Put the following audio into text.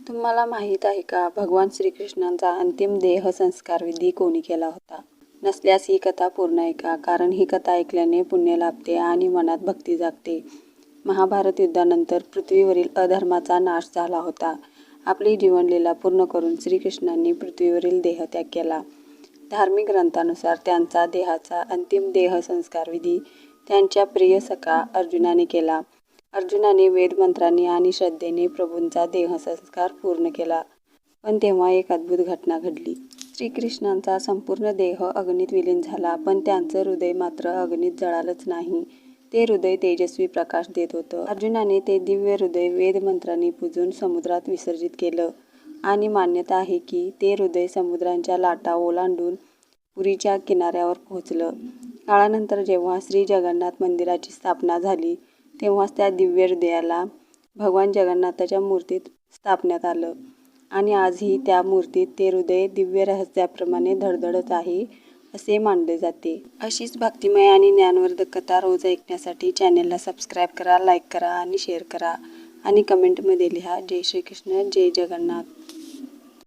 तुम्हाला माहीत आहे का, भगवान श्रीकृष्णांचा अंतिम देह संस्कार विधी कोणी केला होता? नसल्यास ही कथा पूर्ण ऐका, कारण ही कथा ऐकल्याने पुण्य लाभते आणि मनात भक्ती जागते. महाभारत युद्धानंतर पृथ्वीवरील अधर्माचा नाश झाला होता. आपली जीवनलीला पूर्ण करून श्रीकृष्णांनी पृथ्वीवरील देहत्याग केला. धार्मिक ग्रंथानुसार त्यांचा देहाचा अंतिम देह संस्कार विधी त्यांच्या प्रिय सखा अर्जुनाने केला. अर्जुनाने वेदमंत्रांनी आणि श्रद्धेने प्रभूंचा देहसंस्कार पूर्ण केला. पण तेव्हा एक अद्भुत घटना घडली. श्रीकृष्णांचा संपूर्ण देह अग्नीत विलीन झाला, पण त्यांचं हृदय मात्र अग्नीत जळालंच नाही. ते हृदय तेजस्वी प्रकाश देत होतं. अर्जुनाने ते दिव्य हृदय वेदमंत्रांनी पूजून समुद्रात विसर्जित केलं आणि मान्यता आहे की ते हृदय समुद्रांच्या लाटा ओलांडून पुरीच्या किनाऱ्यावर पोहोचलं. काळानंतर जेव्हा श्री जगन्नाथ मंदिराची स्थापना झाली, तेव्हाच त्या दिव्य हृदयाला भगवान जगन्नाथाच्या मूर्तीत स्थापण्यात आलं आणि आजही त्या मूर्तीत ते हृदय दिव्य रहस्याप्रमाणे धडधडत आहे असे मानले जाते. अशीच भक्तिमय आणि ज्ञानवर्धक कथा रोज ऐकण्यासाठी चॅनेलला सबस्क्राईब करा, लाईक करा आणि शेअर करा आणि कमेंटमध्ये लिहा. जय श्रीकृष्ण, जय जगन्नाथ.